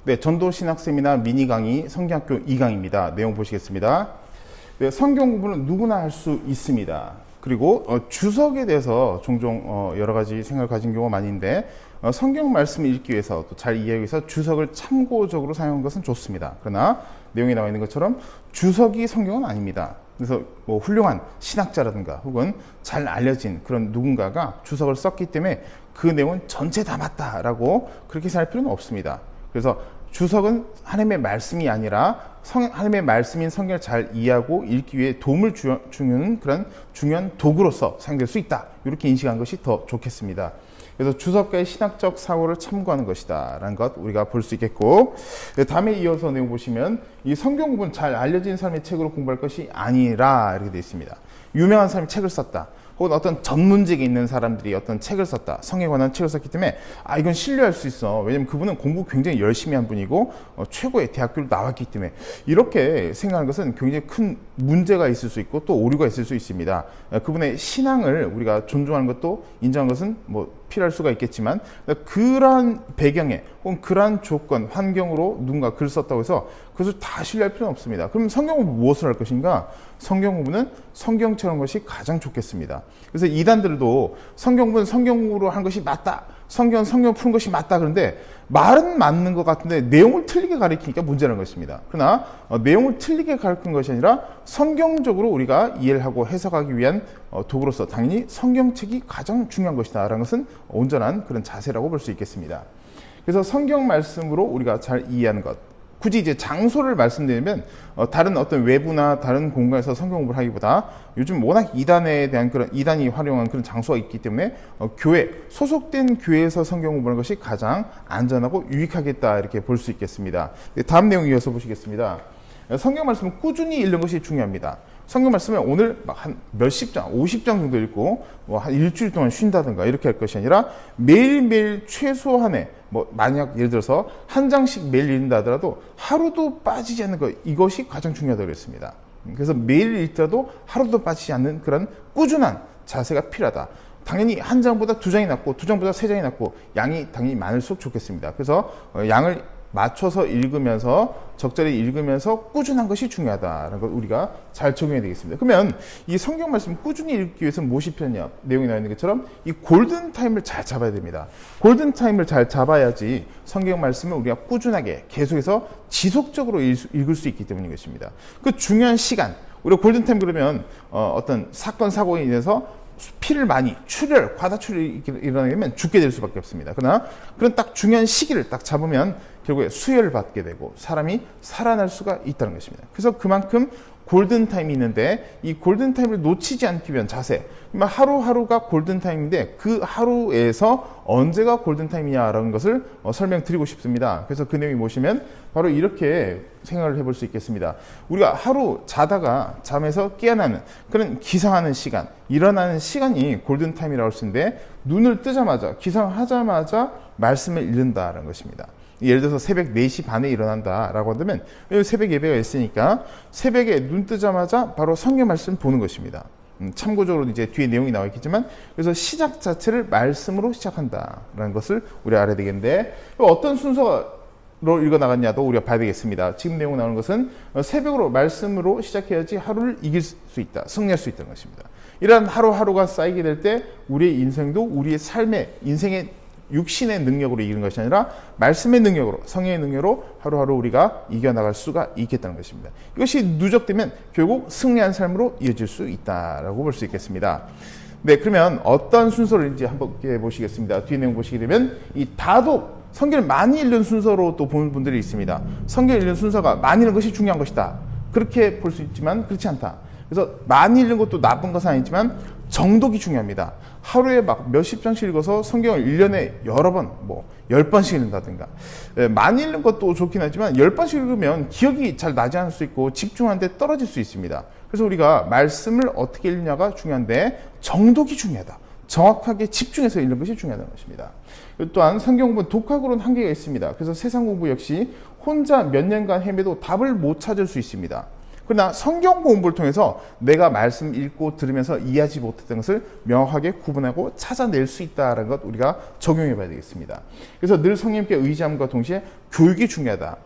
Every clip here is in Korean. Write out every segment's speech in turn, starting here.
네, 전도 신학 세미나 미니 강의 성경학교 2강입니다. 내용 보시겠습니다. 네, 성경 공부는 누구나 할 수 있습니다. 그리고 주석에 대해서 종종 여러 가지 생각을 가진 경우가 많이 있는데 성경 말씀을 읽기 위해서 또 잘 이해하기 위해서 주석을 참고적으로 사용하는 것은 좋습니다. 그러나 내용에 나와 있는 것처럼 주석이 성경은 아닙니다. 그래서 뭐 훌륭한 신학자라든가 혹은 잘 알려진 그런 누군가가 주석을 썼기 때문에 그 내용은 전체 다 맞다라고 그렇게 생각할 필요는 없습니다. 그래서 주석은 하나님의 말씀이 아니라 하나님의 말씀인 성경을 잘 이해하고 읽기 위해 도움을 주는 그런 중요한 도구로서 사용될 수 있다. 이렇게 인식한 것이 더 좋겠습니다. 그래서 주석가의 신학적 사고를 참고하는 것이다 라는 것 우리가 볼 수 있겠고, 다음에 이어서 내용 보시면 이 성경 공부는 잘 알려진 사람의 책으로 공부할 것이 아니라 이렇게 되어 있습니다. 유명한 사람이 책을 썼다, 혹은 어떤 전문직에 있는 사람들이 어떤 책을 썼다, 성에 관한 책을 썼기 때문에 이건 신뢰할 수 있어. 왜냐면 그분은 공부 굉장히 열심히 한 분이고 최고의 대학교를 나왔기 때문에, 이렇게 생각하는 것은 굉장히 큰 문제가 있을 수 있고 또 오류가 있을 수 있습니다. 그분의 신앙을 우리가 존중하는 것도 인정하는 것은 뭐 필요할 수가 있겠지만, 그러한 배경에 혹은 그러한 조건, 환경으로 누군가 글을 썼다고 해서 그것을 다 신뢰할 필요는 없습니다. 그럼 성경 공부 무엇을 할 것인가? 성경 공부는 성경처럼 것이 가장 좋겠습니다. 그래서 이단들도 성경 공부는 성경 공부로 하는 것이 맞다, 성경 푸는 것이 맞다, 그런데 말은 맞는 것 같은데 내용을 틀리게 가르치니까 문제라는 것입니다. 그러나 내용을 틀리게 가르치는 것이 아니라 성경적으로 우리가 이해를 하고 해석하기 위한 도구로서 당연히 성경책이 가장 중요한 것이다 라는 것은 온전한 그런 자세라고 볼 수 있겠습니다. 그래서 성경 말씀으로 우리가 잘 이해하는 것, 굳이 이제 장소를 말씀드리면 다른 어떤 외부나 다른 공간에서 성경 공부를 하기보다 요즘 워낙 이단에 대한 그런 이단이 활용한 그런 장소가 있기 때문에 교회, 소속된 교회에서 성경 공부하는 것이 가장 안전하고 유익하겠다 이렇게 볼 수 있겠습니다. 다음 내용 이어서 보시겠습니다. 성경 말씀은 꾸준히 읽는 것이 중요합니다. 성경 말씀을 오늘 막 한 몇십 장, 50장 정도 읽고 뭐 한 일주일 동안 쉰다든가 이렇게 할 것이 아니라 매일매일 최소한의 뭐 만약 예를 들어서 한 장씩 매일 읽는다 하더라도 하루도 빠지지 않는 것, 이것이 가장 중요하다고 했습니다. 그래서 매일 읽더라도 하루도 빠지지 않는 그런 꾸준한 자세가 필요하다. 당연히 한 장보다 두 장이 낫고 두 장보다 세 장이 낫고 양이 당연히 많을수록 좋겠습니다. 그래서 양을 맞춰서 읽으면서 적절히 읽으면서 꾸준한 것이 중요하다라는 걸 우리가 잘 적용해야 되겠습니다. 그러면 이 성경 말씀 꾸준히 읽기 위해서 무엇이 필요하냐? 내용이 나와 있는 것처럼 이 골든 타임을 잘 잡아야 됩니다. 골든 타임을 잘 잡아야지 성경 말씀을 우리가 꾸준하게 계속해서 지속적으로 읽을 수 있기 때문인 것입니다. 그 중요한 시간, 우리가 골든 타임 그러면 어떤 사건 사고에 인해서 피를 많이 과다출혈이 일어나면 죽게 될 수밖에 없습니다. 그러나 그런 딱 중요한 시기를 딱 잡으면 결국에 수혈을 받게 되고 사람이 살아날 수가 있다는 것입니다. 그래서 그만큼 골든타임이 있는데 이 골든타임을 놓치지 않기 위한 자세, 하루하루가 골든타임인데 그 하루에서 언제가 골든타임이냐라는 것을 설명드리고 싶습니다. 그래서 그 내용이 보시면 바로 이렇게 생각을 해볼 수 있겠습니다. 우리가 하루 자다가 잠에서 깨어나는 그런 기상하는 시간, 일어나는 시간이 골든타임이라고 할 수 있는데, 눈을 뜨자마자 기상하자마자 말씀을 읽는다는 것입니다. 예를 들어서 새벽 4시 반에 일어난다라고 한다면 새벽 예배가 있으니까 새벽에 눈 뜨자마자 바로 성경 말씀 보는 것입니다. 참고적으로 이제 뒤에 내용이 나와 있겠지만, 그래서 시작 자체를 말씀으로 시작한다라는 것을 우리가 알아야 되겠는데, 어떤 순서로 읽어 나갔냐도 우리가 봐야 되겠습니다. 지금 내용 나오는 것은 새벽으로 말씀으로 시작해야지 하루를 이길 수 있다, 승리할 수 있다는 것입니다. 이런 하루하루가 쌓이게 될 때 우리의 인생도 우리의 삶의 인생의 육신의 능력으로 이기는 것이 아니라 말씀의 능력으로, 성령의 능력으로 하루하루 우리가 이겨나갈 수가 있겠다는 것입니다. 이것이 누적되면 결국 승리한 삶으로 이어질 수 있다라고 볼 수 있겠습니다. 네, 그러면 어떤 순서인지 한번 보시겠습니다. 뒤에 내용 보시게 되면 이 다독, 성경을 많이 읽는 순서로 또 보는 분들이 있습니다. 성경을 읽는 순서가 많이 읽는 것이 중요한 것이다, 그렇게 볼 수 있지만 그렇지 않다. 그래서 많이 읽는 것도 나쁜 것은 아니지만 정독이 중요합니다. 하루에 막 몇십 장씩 읽어서 성경을 1년에 여러 번, 10번씩 읽는다든가. 많이 읽는 것도 좋긴 하지만 10번씩 읽으면 기억이 잘 나지 않을 수 있고 집중하는데 떨어질 수 있습니다. 그래서 우리가 말씀을 어떻게 읽느냐가 중요한데 정독이 중요하다. 정확하게 집중해서 읽는 것이 중요하다는 것입니다. 또한 성경 공부는 독학으로는 한계가 있습니다. 그래서 세상 공부 역시 혼자 몇 년간 헤매도 답을 못 찾을 수 있습니다. 그러나 성경 공부를 통해서 내가 말씀 읽고 들으면서 이해하지 못했던 것을 명확하게 구분하고 찾아낼 수 있다는 것 우리가 적용해 봐야 되겠습니다. 그래서 늘 성령님께 의지함과 동시에 교육이 중요하다.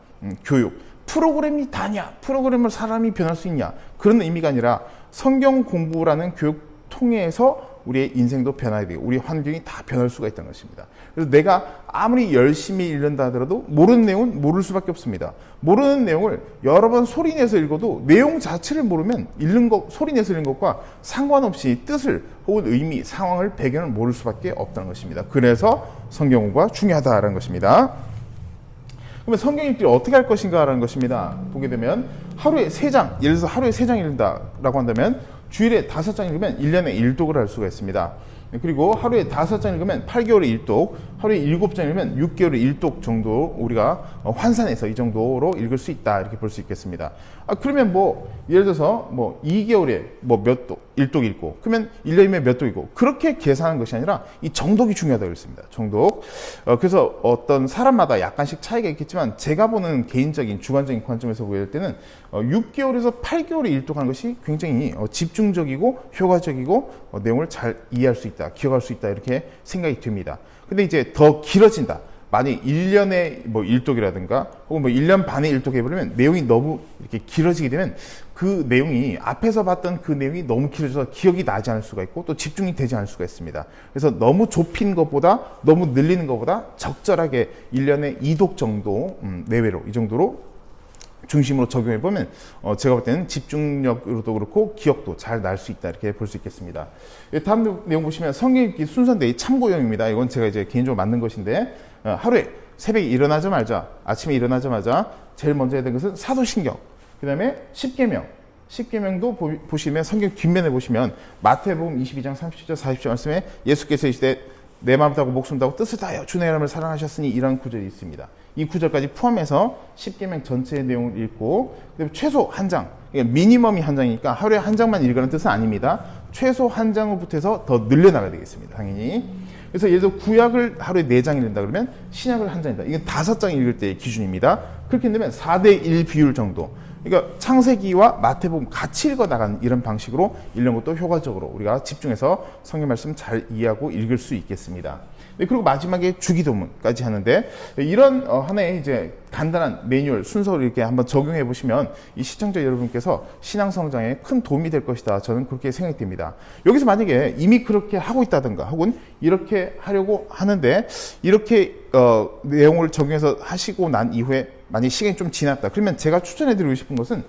교육. 프로그램이 다냐? 프로그램을 사람이 변할 수 있냐? 그런 의미가 아니라 성경 공부라는 교육 통해서 우리의 인생도 변화야 되고 우리 환경이 다 변할 수가 있다는 것입니다. 그래서 내가 아무리 열심히 읽는다 하더라도 모르는 내용은 모를 수밖에 없습니다. 모르는 내용을 여러 번 소리내서 읽어도 내용 자체를 모르면 소리내서 읽는 것과 상관없이 뜻을 혹은 의미, 상황을, 배경을 모를 수밖에 없다는 것입니다. 그래서 성경 공부가 중요하다는 것입니다. 그러면 성경 읽기를 어떻게 할 것인가라는 것입니다. 보게 되면 하루에 3장, 예를 들어서 하루에 3장 읽는다라고 한다면 주일에 5장 읽으면 1년에 1독을 할 수가 있습니다. 그리고 하루에 5장 읽으면 8개월에 1독, 하루에 7장 읽으면 6개월에 1독 정도 우리가 환산해서 이 정도로 읽을 수 있다 이렇게 볼 수 있겠습니다. 그러면 예를 들어서 2개월에 몇 독, 1독 읽고 그러면 1년이면 몇 독 읽고 그렇게 계산하는 것이 아니라 이 정독이 중요하다고 했습니다. 정독. 그래서 어떤 사람마다 약간씩 차이가 있겠지만 제가 보는 개인적인 주관적인 관점에서 보일 때는 6개월에서 8개월에 1독 하는 것이 굉장히 집중적이고 효과적이고 내용을 잘 이해할 수 있다, 기억할 수 있다 이렇게 생각이 듭니다. 근데 이제 더 길어진다. 만약 1년에 1독이라든가 혹은 1년 반에 1독 해버리면 내용이 너무 이렇게 길어지게 되면 그 내용이 앞에서 봤던 그 내용이 너무 길어져서 기억이 나지 않을 수가 있고 또 집중이 되지 않을 수가 있습니다. 그래서 너무 좁힌 것보다 너무 늘리는 것보다 적절하게 1년에 2독 정도 내외로 이 정도로 중심으로 적용해보면 제가 볼 때는 집중력으로도 그렇고 기억도 잘 날 수 있다 이렇게 볼 수 있겠습니다. 다음 내용 보시면 성경 읽기 순서인데 참고용입니다. 이건 제가 이제 개인적으로 만든 것인데 하루에 새벽에 일어나자마자 아침에 일어나자마자 제일 먼저 해야 되는 것은 사도신경, 그 다음에 십계명. 십계명도 보시면 성경 뒷면에 보시면 마태복음 22장 30절 40절 말씀에 예수께서 이시되 내 마음 다하고 목숨 다하고 뜻을 다하여 주 내 하나님을 사랑하셨으니 이런 구절이 있습니다. 이 구절까지 포함해서 십계명 전체의 내용을 읽고 최소 한 장, 미니멈이 한 장이니까 하루에 한 장만 읽으라는 뜻은 아닙니다. 최소 한 장부터 해서 더 늘려나가야 되겠습니다. 당연히. 그래서 예를 들어 구약을 하루에 4장 읽는다 그러면 신약을 한 장이다. 이건 5장 읽을 때의 기준입니다. 그렇게 되면 4대1 비율 정도. 그러니까 창세기와 마태복음 같이 읽어나가는 이런 방식으로 읽는 것도 효과적으로 우리가 집중해서 성경 말씀 잘 이해하고 읽을 수 있겠습니다. 그리고 마지막에 주기도문까지 하는데 이런 하나의 이제 간단한 매뉴얼 순서를 이렇게 한번 적용해 보시면 이 시청자 여러분께서 신앙 성장에 큰 도움이 될 것이다. 저는 그렇게 생각이 듭니다. 여기서 만약에 이미 그렇게 하고 있다든가 혹은 이렇게 하려고 하는데 이렇게 내용을 적용해서 하시고 난 이후에 만약 시간이 좀 지났다. 그러면 제가 추천해 드리고 싶은 것은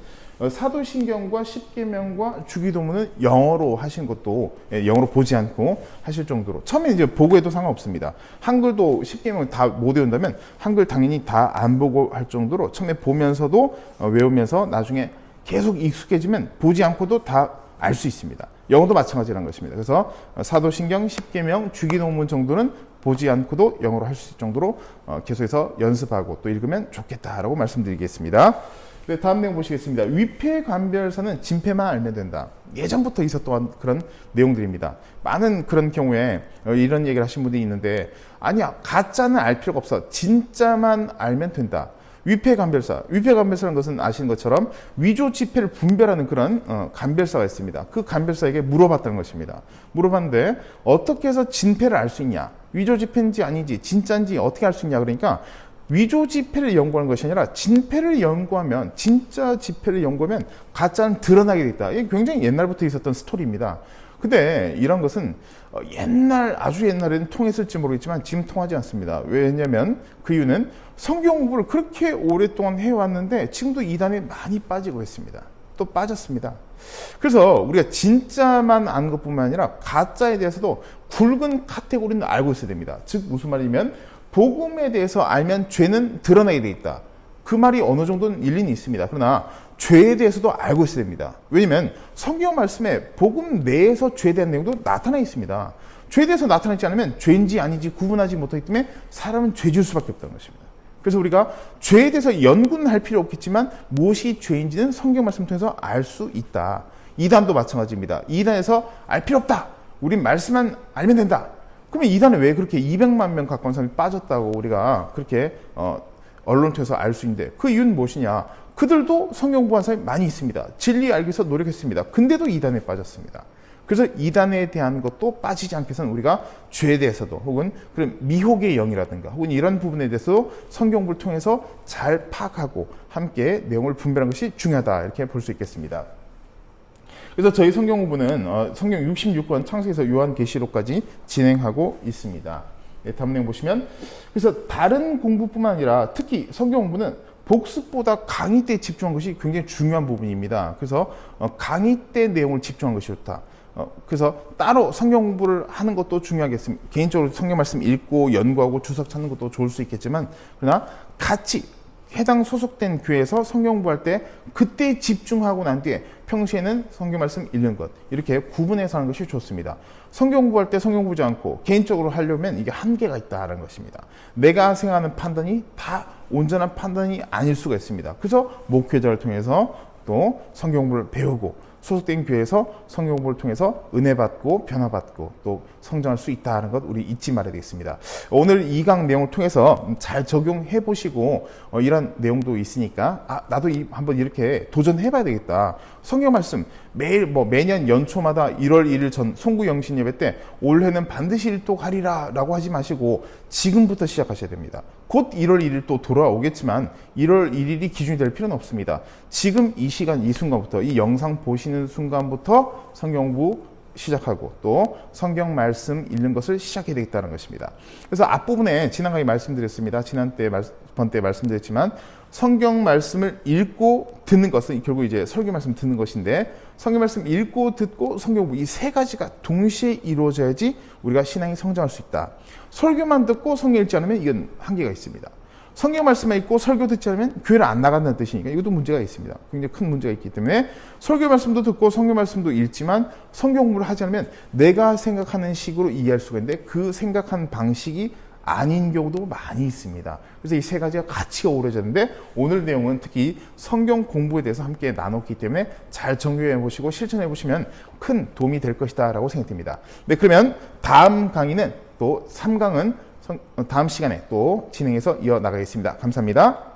사도신경과 십계명과 주기도문은 영어로 하신 것도 영어로 보지 않고 하실 정도로 처음에 이제 보고 해도 상관없습니다. 한글도 십계명 다 못 외운다면 한글 당연히 다 안 보고 할 정도로 처음에 보면서도 외우면서 나중에 계속 익숙해지면 보지 않고도 다 알 수 있습니다. 영어도 마찬가지라는 것입니다. 그래서 사도신경, 십계명, 주기도문 정도는 보지 않고도 영어로 할 수 있을 정도로 계속해서 연습하고 또 읽으면 좋겠다라고 말씀드리겠습니다. 네, 다음 내용 보시겠습니다. 위패관별사는 진패만 알면 된다. 예전부터 있었던 그런 내용들입니다. 많은 그런 경우에 이런 얘기를 하신 분들이 있는데 아니야, 가짜는 알 필요가 없어. 진짜만 알면 된다. 위패관별사라는 것은 아시는 것처럼 위조 지폐를 분별하는 그런 관별사가 있습니다. 그 관별사에게 물어봤다는 것입니다. 물어봤는데 어떻게 해서 진패를 알 수 있냐? 위조 지폐인지 아닌지 진짜인지 어떻게 알 수 있냐? 그러니까 위조 지폐를 연구하는 것이 아니라 진폐를 연구하면 진짜 지폐를 연구하면 가짜는 드러나게 돼 있다. 이게 굉장히 옛날부터 있었던 스토리입니다. 근데 이런 것은 아주 옛날에는 통했을지 모르겠지만 지금 통하지 않습니다. 왜냐하면 그 이유는 성경 공부를 그렇게 오랫동안 해왔는데 지금도 이단에 많이 빠지고 있습니다. 또 빠졌습니다. 그래서 우리가 진짜만 아는 것뿐만 아니라 가짜에 대해서도 굵은 카테고리는 알고 있어야 됩니다. 즉 무슨 말이냐면 복음에 대해서 알면 죄는 드러나게 돼 있다. 그 말이 어느 정도는 일리는 있습니다. 그러나 죄에 대해서도 알고 있어야 됩니다. 왜냐하면 성경 말씀에 복음 내에서 죄에 대한 내용도 나타나 있습니다. 죄에 대해서 나타나지 않으면 죄인지 아닌지 구분하지 못하기 때문에 사람은 죄질 수밖에 없다는 것입니다. 그래서 우리가 죄에 대해서 연구는 할 필요 없겠지만 무엇이 죄인지는 성경 말씀 통해서 알 수 있다. 이단도 마찬가지입니다. 이단에서 알 필요 없다. 우린 말씀만 알면 된다. 그러면 이단에 왜 그렇게 200만 명 가까운 사람이 빠졌다고 우리가 그렇게 언론 통해서 알 수 있는데 그 이유는 무엇이냐? 그들도 성경 공부한 사람이 많이 있습니다. 진리 알기 위해서 노력했습니다. 근데도 이단에 빠졌습니다. 그래서 이단에 대한 것도 빠지지 않게 해서는 우리가 죄에 대해서도 혹은 그런 미혹의 영이라든가 혹은 이런 부분에 대해서 성경 공부를 통해서 잘 파악하고 함께 내용을 분별하는 것이 중요하다 이렇게 볼 수 있겠습니다. 그래서 저희 성경 공부는 성경 66권 창세기에서 요한계시록까지 진행하고 있습니다. 네, 다음 내용 보시면 그래서 다른 공부뿐만 아니라 특히 성경 공부는 복습보다 강의 때 집중한 것이 굉장히 중요한 부분입니다. 그래서 강의 때 내용을 집중한 것이 좋다. 그래서 따로 성경 공부를 하는 것도 중요하겠습니다. 개인적으로 성경 말씀 읽고 연구하고 주석 찾는 것도 좋을 수 있겠지만 그러나 같이 해당 소속된 교회에서 성경 공부할 때 그때 집중하고 난 뒤에 평소에는 성경 말씀 읽는 것 이렇게 구분해서 하는 것이 좋습니다. 성경 공부할 때 성경 공부하지 않고 개인적으로 하려면 이게 한계가 있다는 것입니다. 내가 생각하는 판단이 다 온전한 판단이 아닐 수가 있습니다. 그래서 목회자를 통해서 또 성경 공부를 배우고 소속된 교회에서 성경 공부를 통해서 은혜 받고 변화 받고 또 성장할 수 있다는 것 우리 잊지 말아야 되겠습니다. 오늘 2강 내용을 통해서 잘 적용해 보시고 이런 내용도 있으니까 나도 한번 이렇게 도전해 봐야 되겠다. 성경 말씀 매일 매년 연초마다 1월 1일 전 송구 영신 예배 때 올해는 반드시 일독하리라 라고 하지 마시고 지금부터 시작하셔야 됩니다. 곧 1월 1일 또 돌아오겠지만 1월 1일이 기준이 될 필요는 없습니다. 지금 이 시간 이 순간부터 이 영상 보시는 순간부터 성경 공부 시작하고 또 성경 말씀 읽는 것을 시작해야 되겠다는 것입니다. 그래서 앞부분에 지난 강의 말씀드렸습니다. 번 때 말씀드렸지만 성경 말씀을 읽고 듣는 것은 결국 이제 설교 말씀 듣는 것인데 성경 말씀 읽고 듣고 성경 공부 이 세 가지가 동시에 이루어져야지 우리가 신앙이 성장할 수 있다. 설교만 듣고 성경 읽지 않으면 이건 한계가 있습니다. 성경 말씀만 읽고 설교 듣지 않으면 교회를 안 나간다는 뜻이니까 이것도 문제가 있습니다. 굉장히 큰 문제가 있기 때문에 설교 말씀도 듣고 성경 말씀도 읽지만 성경 공부를 하지 않으면 내가 생각하는 식으로 이해할 수가 있는데 그 생각하는 방식이 아닌 경우도 많이 있습니다. 그래서 이 세 가지가 같이 어우러졌는데 오늘 내용은 특히 성경 공부에 대해서 함께 나눴기 때문에 잘 정리해 보시고 실천해 보시면 큰 도움이 될 것이다 라고 생각됩니다. 네, 그러면 다음 강의는 또 3강은 다음 시간에 또 진행해서 이어나가겠습니다. 감사합니다.